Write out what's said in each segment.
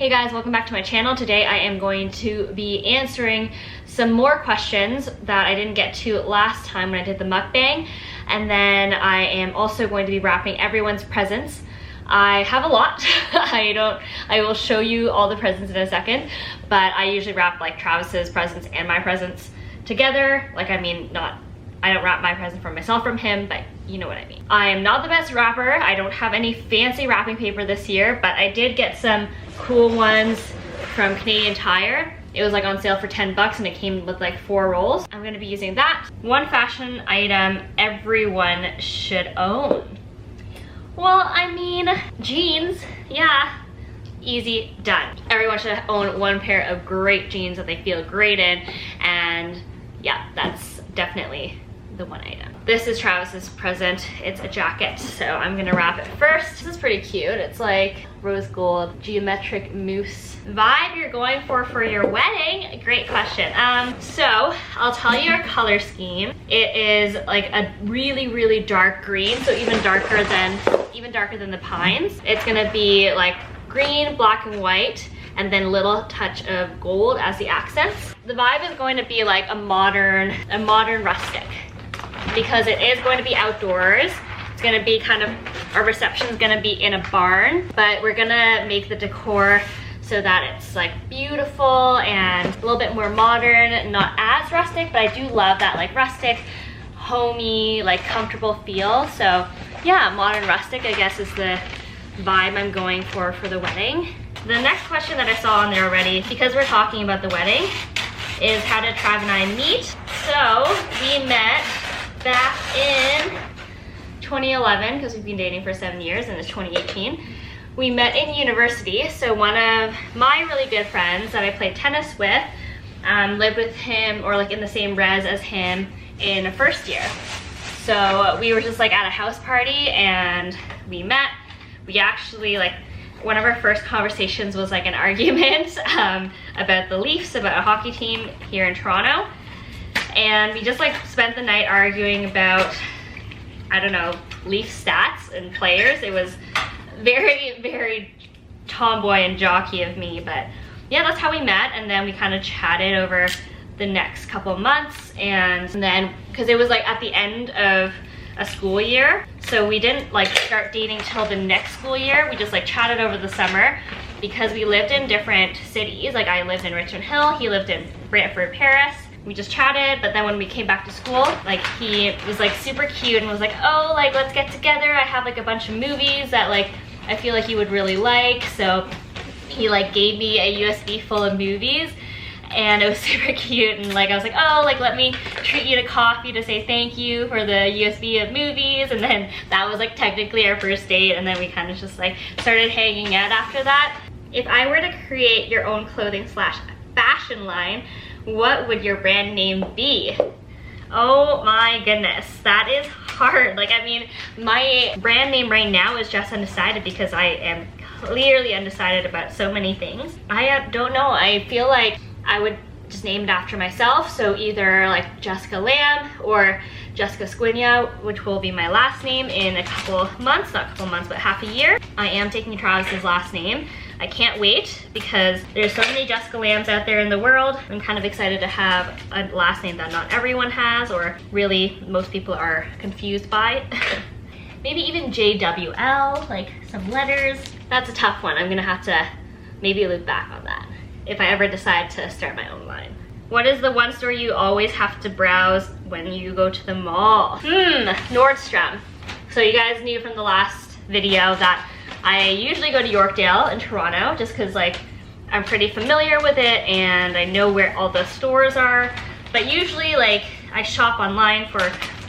Hey guys, welcome back to my channel. Today I am going to be answering some more questions that I didn't get to last time when I did the mukbang. And then I am also going to be wrapping everyone's presents. I have a lot. I will show you all the presents in a second, but I usually wrap like Travis's presents and my presents together. Like, I don't wrap my present from myself from him, but you know what I mean. I am not the best wrapper. I don't have any fancy wrapping paper this year, but I did get some cool ones from Canadian Tire. It was like on sale for 10 bucks and it came with like 4 rolls. I'm gonna be using that. One fashion item everyone should own. Well, I mean, jeans, yeah, easy, done. Everyone should own one pair of great jeans that they feel great in, and yeah, that's definitely the one item. This is Travis's present. It's a jacket, so I'm gonna wrap it first. This is pretty cute. It's like rose gold, geometric mousse vibe you're going for your wedding. Great question. So I'll tell you our color scheme. It is like a really dark green, so even darker than the pines. It's gonna be like green, black, and white, and then a little touch of gold as the accents. The vibe is going to be like a modern rustic, because it is going to be outdoors. It's gonna be kind of, our reception is gonna be in a barn, but we're gonna make the decor so that it's like beautiful and a little bit more modern, not as rustic, but I do love that like rustic, homey, like comfortable feel. So yeah, modern rustic, I guess, is the vibe I'm going for the wedding. The next question that I saw on there already, because we're talking about the wedding, is how did Trav and I meet? So we met back in 2011, because we've been dating for 7 years and it's 2018. We met in university. So one of my really good friends that I played tennis with lived with him, or like in the same res as him, in first year. So we were just like at a house party and we met. We actually, like, one of our first conversations was like an argument about the Leafs, about a hockey team here in Toronto. And we just like spent the night arguing about, I don't know, Leaf stats and players. It was very tomboy and jockey of me, but yeah, that's how we met. And then we kind of chatted over the next couple months, and then because it was like at the end of a school year, so we didn't like start dating till the next school year. We just like chatted over the summer because we lived in different cities. Like, I lived in Richmond Hill, he lived in Brantford, Paris. We just chatted, but then when we came back to school, like, he was like super cute and was like, oh, like, let's get together. I have like a bunch of movies that like I feel like you would really like. So he like gave me a USB full of movies, and it was super cute. And like, I was like, oh, like, let me treat you to coffee to say thank you for the USB of movies. And then that was like technically our first date, and then we kind of just like started hanging out after that. If I were to create your own clothing / fashion line, what would your brand name be? Oh my goodness, that is hard. Like, I mean, my brand name right now is just undecided because I am clearly undecided about so many things. I don't know. I feel like I would just name it after myself. So either like Jessica Lamb or Jessica Squinya, which will be my last name in a couple months, not a couple months, but half a year. I am taking Travis's last name. I can't wait because there's so many Jessica Lambs out there in the world. I'm kind of excited to have a last name that not everyone has, or really most people are confused by. Maybe even JWL, like some letters. That's a tough one. I'm gonna have to maybe look back on that if I ever decide to start my own line. What is the one store you always have to browse when you go to the mall? Nordstrom. So you guys knew from the last video that I usually go to Yorkdale in Toronto, just because like I'm pretty familiar with it and I know where all the stores are. But usually like I shop online for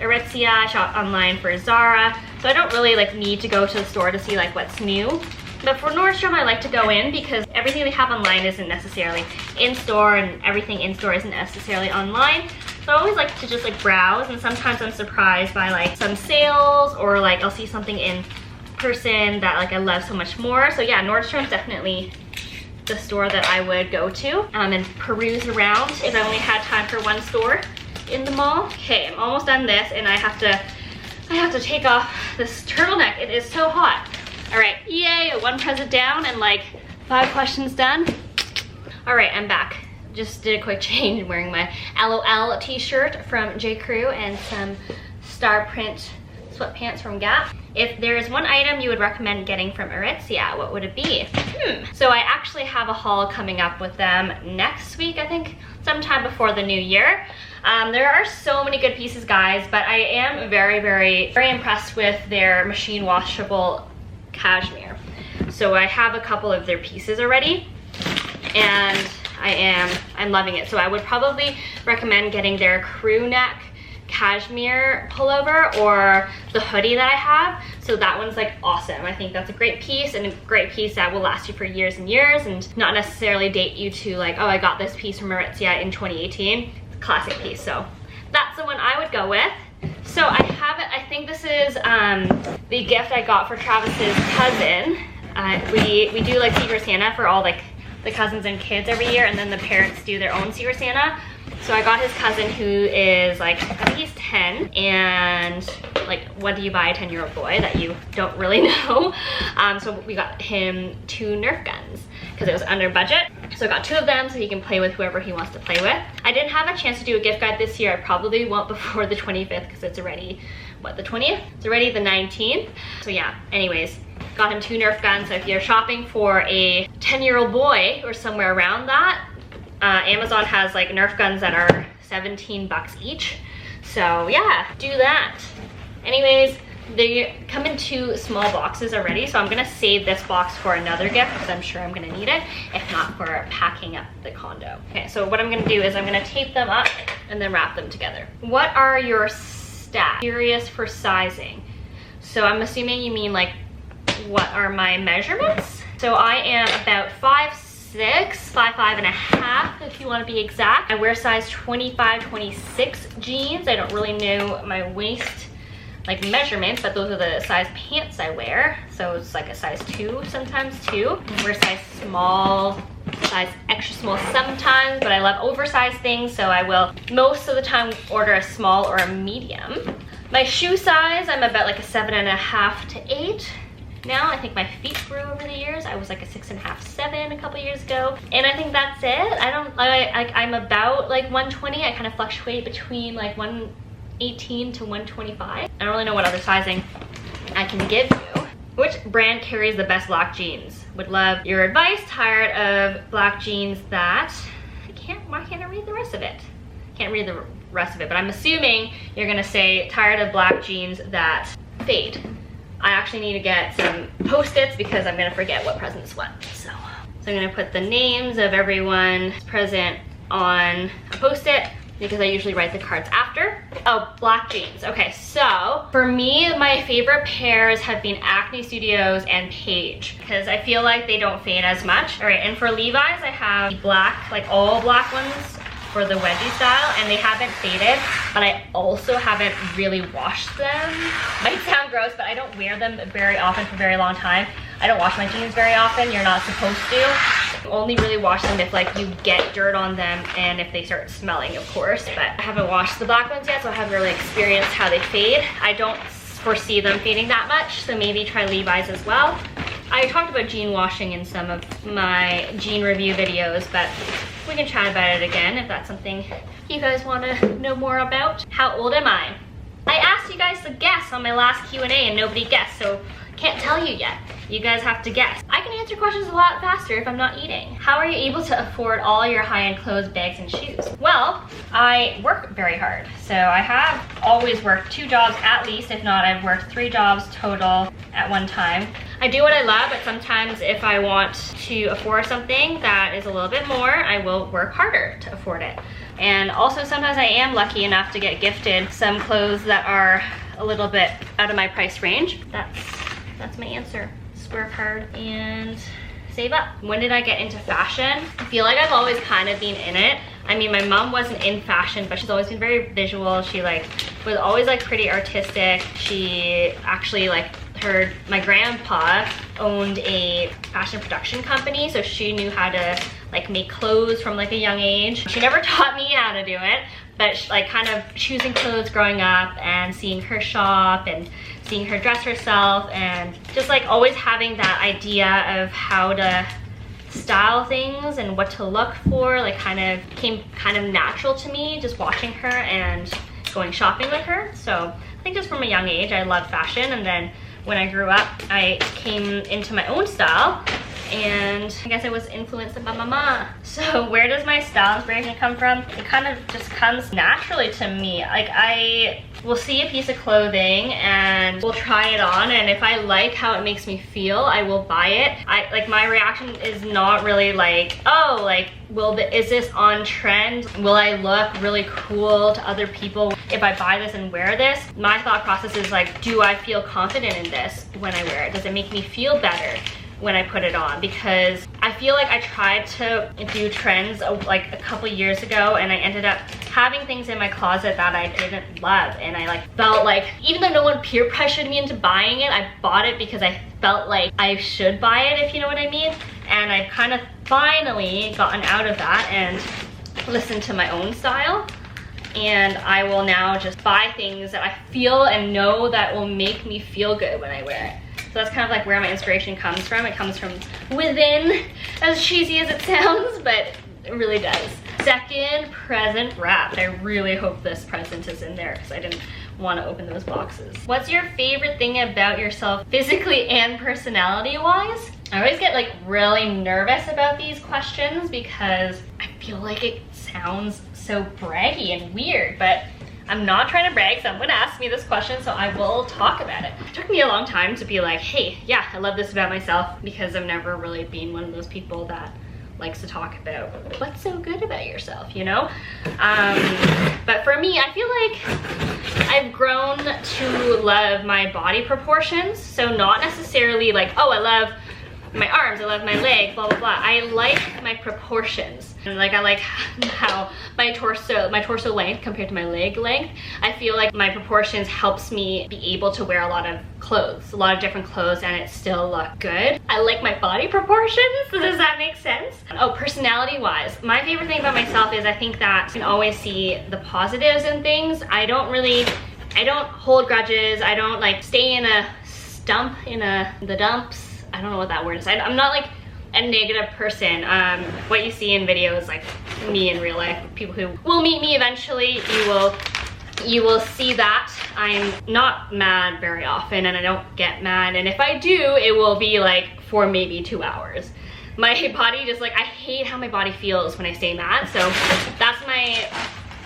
Aritzia, I shop online for Zara, so I don't really like need to go to the store to see like what's new. But for Nordstrom, I like to go in because everything they have online isn't necessarily in store, and everything in store isn't necessarily online. So I always like to just like browse, and sometimes I'm surprised by like some sales, or like I'll see something in person that like I love so much more. So yeah, Nordstrom's definitely the store that I would go to and peruse around if I only had time for one store in the mall. Okay, I'm almost done this, and I have to take off this turtleneck. It is so hot. All right, yay, one present down, and like 5 questions done. All right, I'm back. Just did a quick change, wearing my LOL t-shirt from JCrew and some star print sweatpants from Gap. If there's one item you would recommend getting from Aritzia, what would it be? So I actually have a haul coming up with them next week, I think, sometime before the new year. There are so many good pieces, guys, but I am very, very, very impressed with their machine washable cashmere. So I have a couple of their pieces already, and I'm loving it. So I would probably recommend getting their crew neck cashmere pullover or the hoodie that I have. So that one's like awesome. I think that's a great piece, and a great piece that will last you for years and years and not necessarily date you to like, oh, I got this piece from Aritzia in 2018. It's a classic piece. So that's the one I would go with. So I have it, I think this is the gift I got for Travis's cousin. We do like Secret Santa for all like the cousins and kids every year, and then the parents do their own Secret Santa. So I got his cousin, who is like, I think he's 10, and like, what do you buy a 10-year-old boy that you don't really know? So we got him 2 Nerf guns because it was under budget. So I got 2 of them so he can play with whoever he wants to play with. I didn't have a chance to do a gift guide this year. I probably won't before the 25th because it's already, what, the 20th? It's already the 19th. So yeah, anyways, got him 2 Nerf guns. So if you're shopping for a 10-year-old boy or somewhere around that, Amazon has like Nerf guns that are 17 bucks each. So yeah, do that. Anyways, they come in 2 small boxes already, so I'm gonna save this box for another gift because I'm sure I'm gonna need it, if not for packing up the condo. Okay, so what I'm gonna do is I'm gonna tape them up and then wrap them together. What are your stats? Curious for sizing. So I'm assuming you mean like, what are my measurements? So I am about 5'6", 5'5" and a half if you want to be exact. I wear size 25, 26 jeans. I don't really know my waist like measurements, but those are the size pants I wear. So it's like a size 2 sometimes too. I wear size small, size extra small sometimes, but I love oversized things, so I will most of the time order a small or a medium. My shoe size, I'm about like a 7.5 to 8. Now I think my feet grew over the years. I was like a 6.5, 7 a couple years ago, and I think that's it. I'm about like 120. I kind of fluctuate between like 118 to 125. I don't really know what other sizing I can give you. Which brand carries the best black jeans? Would love your advice. Tired of black jeans that why can't I read the rest of it? Can't read the rest of it, but I'm assuming you're gonna say tired of black jeans that fade. I actually need to get some Post-its because I'm gonna forget what present's what. So I'm gonna put the names of everyone's present on a Post-it because I usually write the cards after. Oh, black jeans. Okay, so for me, my favorite pairs have been Acne Studios and Paige because I feel like they don't fade as much. All right, and for Levi's, I have black, like all black ones for the wedgie style, and they haven't faded, but I also haven't really washed them. Might sound gross, but I don't wear them very often for a very long time. I don't wash my jeans very often. You're not supposed to. You only really wash them if like you get dirt on them and if they start smelling, of course. But I haven't washed the black ones yet, so I haven't really experienced how they fade. I don't foresee them fading that much, so maybe try Levi's as well. I talked about jean washing in some of my jean review videos, but we can chat about it again if that's something you guys want to know more about. How old am I? I asked you guys to guess on my last Q&A and nobody guessed, so can't tell you yet. You guys have to guess. I can answer questions a lot faster if I'm not eating. How are you able to afford all your high-end clothes, bags, and shoes? Well, I work very hard. So I have always worked 2 jobs at least. If not, I've worked 3 jobs total at one time. I do what I love, but sometimes if I want to afford something that is a little bit more, I will work harder to afford it. And also sometimes I am lucky enough to get gifted some clothes that are a little bit out of my price range. That's my answer. Just work hard and save up. When did I get into fashion? I feel like I've always kind of been in it. I mean, my mom wasn't in fashion, but she's always been very visual. She like was always like pretty artistic. She actually like my grandpa owned a fashion production company, so she knew how to like make clothes from like a young age. She never taught me how to do it, but like kind of choosing clothes growing up and seeing her shop and seeing her dress herself and just like always having that idea of how to style things and what to look for, like kind of came kind of natural to me just watching her and going shopping with her. So I think just from a young age I loved fashion, and then when I grew up I came into my own style, and I guess I was influenced by my mama. So where does my style inspiration come from? It kind of just comes naturally to me. Like I will see a piece of clothing and will try it on, and if I like how it makes me feel, I will buy it. Like my reaction is not really like, oh, like, is this on trend? Will I look really cool to other people if I buy this and wear this? My thought process is like, do I feel confident in this when I wear it? Does it make me feel better when I put it on? Because I feel like I tried to do trends like a couple years ago, and I ended up having things in my closet that I didn't love, and I like felt like, even though no one peer pressured me into buying it, I bought it because I felt like I should buy it, if you know what I mean. And I've kind of finally gotten out of that and listened to my own style, and I will now just buy things that I feel and know that will make me feel good when I wear it. So that's kind of like where my inspiration comes from. It comes from within, as cheesy as it sounds, but it really does. Second, present wrapped. I really hope this present is in there because I didn't want to open those boxes. What's your favorite thing about yourself physically and personality wise? I always get like really nervous about these questions because I feel like it sounds so braggy and weird, but I'm not trying to brag. Someone asked me this question, so I will talk about it. It took me a long time to be like, hey, yeah, I love this about myself, because I've never really been one of those people that likes to talk about what's so good about yourself, you know? But for me, I feel like I've grown to love my body proportions. So not necessarily like, oh, I love my arms, I love my leg, blah, blah, blah. I like my proportions. And like I like how my torso length compared to my leg length. I feel like my proportions helps me be able to wear a lot of clothes, a lot of different clothes, and it still look good. I like my body proportions. Does that make sense? Oh, personality wise, my favorite thing about myself is I think that I can always see the positives in things. I don't hold grudges. I don't like stay in a stump in the dumps. I don't know what that word is. I'm not like a negative person. What you see in videos, like me in real life, people who will meet me eventually, you will see that I'm not mad very often, and I don't get mad, and if I do, it will be like for maybe 2 hours. My body just like, I hate how my body feels when I stay mad, so that's my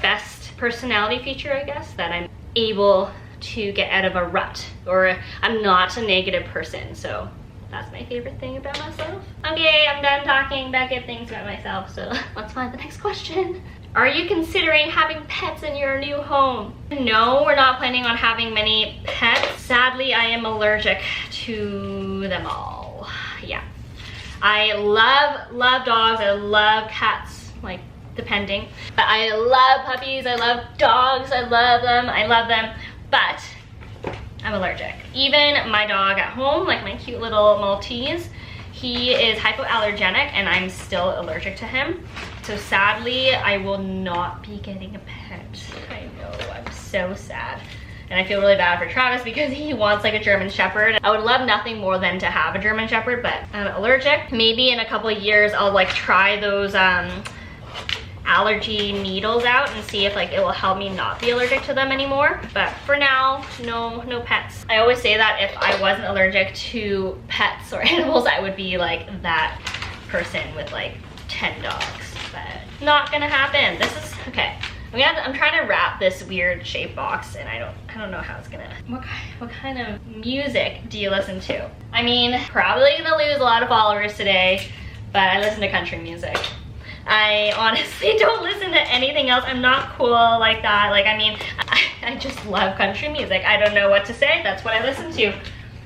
best personality feature, I guess, that I'm able to get out of a rut, or I'm not a negative person, so that's my favorite thing about myself. Okay, I'm done talking about good things about myself, so let's find the next question. Are you considering having pets in your new home? No, we're not planning on having many pets. Sadly, I am allergic to them all. Yeah. I love dogs, I love cats, like depending. But I love puppies, I love dogs, I love them, but I'm allergic. Even my dog at home, like my cute little Maltese, he is hypoallergenic and I'm still allergic to him. So sadly, I will not be getting a pet. I know, I'm so sad. And I feel really bad for Travis because he wants like a German Shepherd. I would love nothing more than to have a German Shepherd, but I'm allergic. Maybe in a couple of years, I'll like try those allergy needles out and see if like it will help me not be allergic to them anymore. But for now, no pets. I always say that if I wasn't allergic to pets or animals, I would be like that person with like 10 dogs, but not gonna happen. This is, okay. I'm trying to wrap this weird shape box, and I don't know how it's gonna. What kind of music do you listen to? I mean, probably gonna lose a lot of followers today, but I listen to country music. I honestly don't listen to anything else. I'm not cool like that. Like, I mean, I just love country music. I don't know what to say. That's what I listen to.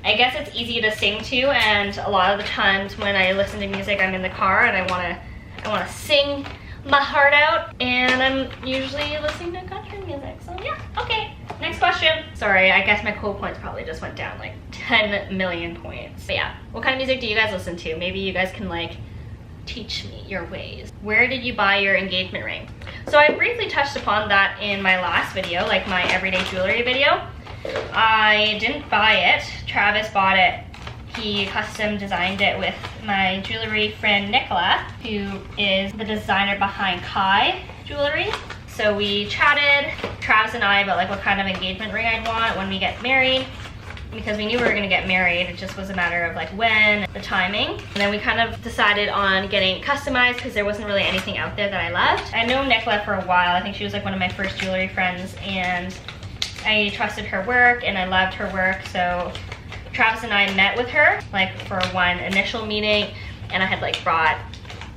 I guess it's easy to sing to, and a lot of the times when I listen to music, I'm in the car and I wanna sing my heart out, and I'm usually listening to country music. So yeah, okay. Next question. Sorry, I guess my cool points probably just went down like 10 million points. But yeah, what kind of music do you guys listen to? Maybe you guys can like teach me your ways. Where did you buy your engagement ring? So I briefly touched upon that in my last video, like my everyday jewelry video. I didn't buy it. Travis bought it He custom designed it with my jewelry friend Nicola, who is the designer behind Kai Jewelry. So we chatted, Travis and I, about like what kind of engagement ring I'd want when we get married. Because we knew we were gonna get married, it just was a matter of like when, the timing. And then we kind of decided on getting customized because there wasn't really anything out there that I loved. I know Nicola for a while. I think she was like one of my first jewelry friends, and I trusted her work and I loved her work. So Travis and I met with her like for one initial meeting, and I had like brought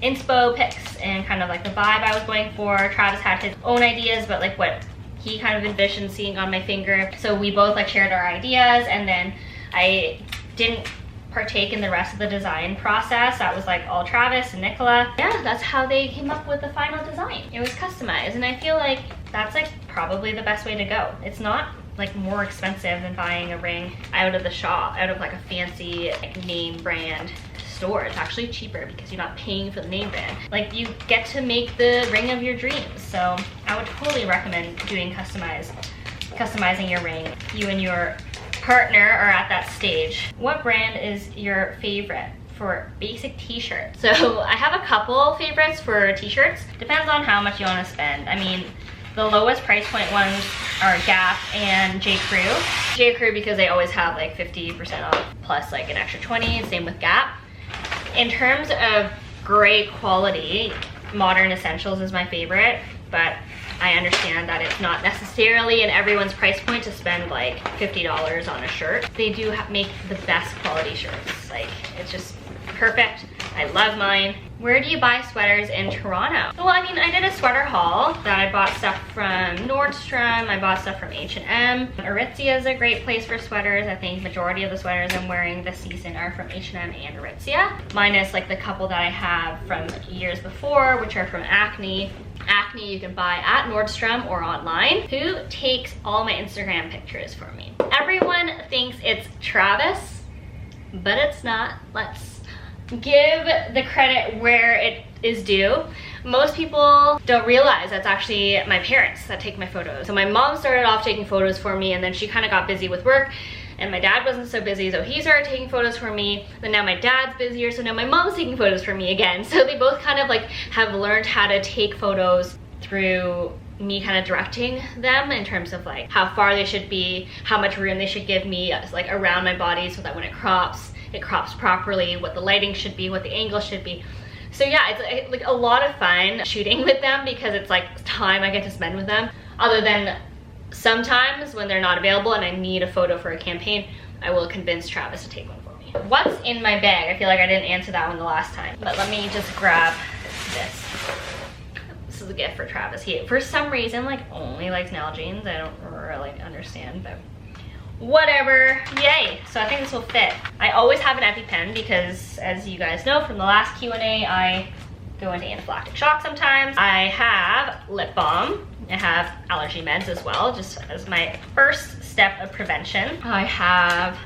inspo pics and kind of like the vibe I was going for. Travis had his own ideas, but like what he kind of envisioned seeing on my finger. So we both like shared our ideas, and then I didn't partake in the rest of the design process. That was like all Travis and Nicola. Yeah, that's how they came up with the final design. It was customized, and I feel like that's like probably the best way to go. It's not like more expensive than buying a ring out of the shop, out of like a fancy like name brand store. It's actually cheaper because you're not paying for the name brand. Like, you get to make the ring of your dreams. So I would totally recommend doing customizing your ring. You and your partner are at that stage. What brand is your favorite for basic t-shirts? So I have a couple favorites for t-shirts. Depends on how much you want to spend. I mean, the lowest price point ones are Gap and J.Crew. J.Crew because they always have like 50% off plus like an extra 20, same with Gap. In terms of great quality, Modern Essentials is my favorite, but I understand that it's not necessarily in everyone's price point to spend like $50 on a shirt. They do make the best quality shirts. Like, it's just perfect. I love mine. Where do you buy sweaters in Toronto? Well, I mean, I did a sweater haul that I bought stuff from Nordstrom. I bought stuff from H&M. Aritzia is a great place for sweaters. I think majority of the sweaters I'm wearing this season are from H&M and Aritzia. Minus like the couple that I have from years before, which are from Acne. Acne you can buy at Nordstrom or online. Who takes all my Instagram pictures for me? Everyone thinks it's Travis, but it's not. Let's give the credit where it is due. Most people don't realize that's actually my parents that take my photos. So my mom started off taking photos for me, and then she kind of got busy with work, and my dad wasn't so busy, so he started taking photos for me. Then now my dad's busier, so now my mom's taking photos for me again. So they both kind of like have learned how to take photos through me kind of directing them in terms of like how far they should be, how much room they should give me like around my body, so that when it crops properly, what the lighting should be, what the angle should be. So yeah, it's like a lot of fun shooting with them because it's like time I get to spend with them. Other than sometimes when they're not available and I need a photo for a campaign, I will convince Travis to take one for me. What's in my bag? I feel like I didn't answer that one the last time, but let me just grab this. This is a gift for Travis. He, for some reason, like only likes Nalgene's. I don't really understand, but whatever, yay. So I think this will fit. I always have an EpiPen because, as you guys know from the last Q&A, I go into anaphylactic shock sometimes. I have lip balm. I have allergy meds as well, just as my first step of prevention. I have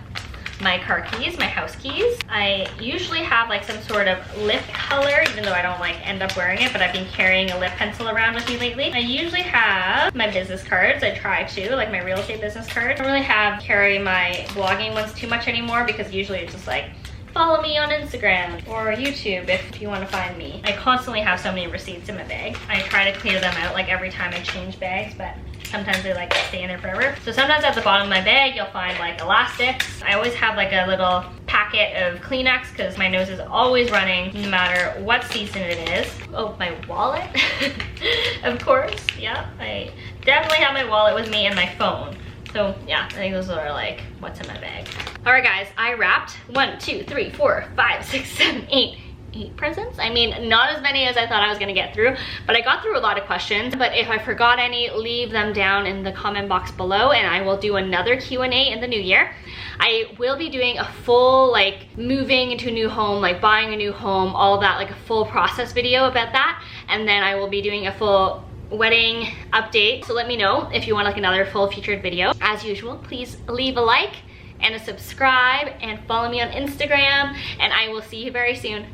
my car keys, my house keys. I usually have like some sort of lip color, even though I don't like end up wearing it, but I've been carrying a lip pencil around with me lately. I usually have my business cards. I try to, like my real estate business cards. I don't really carry my vlogging ones too much anymore because usually it's just like, follow me on Instagram or YouTube if you want to find me. I constantly have so many receipts in my bag. I try to clear them out like every time I change bags, but sometimes they like stay in there forever. So sometimes at the bottom of my bag, you'll find like elastics. I always have like a little packet of Kleenex because my nose is always running no matter what season it is. Oh, my wallet, of course. Yeah, I definitely have my wallet with me and my phone. So yeah, I think those are like what's in my bag. All right guys, I wrapped 1, 2, 3, 4, 5, 6, 7, 8 presents. I mean, not as many as I thought I was gonna get through, but I got through a lot of questions. But if I forgot any, leave them down in the comment box below and I will do another Q&A in the new year. I will be doing a full like moving into a new home, like buying a new home, all of that, like a full process video about that. And then I will be doing a full wedding update. So let me know if you want like another full featured video. As usual, please leave a like and a subscribe and follow me on Instagram, and I will see you very soon.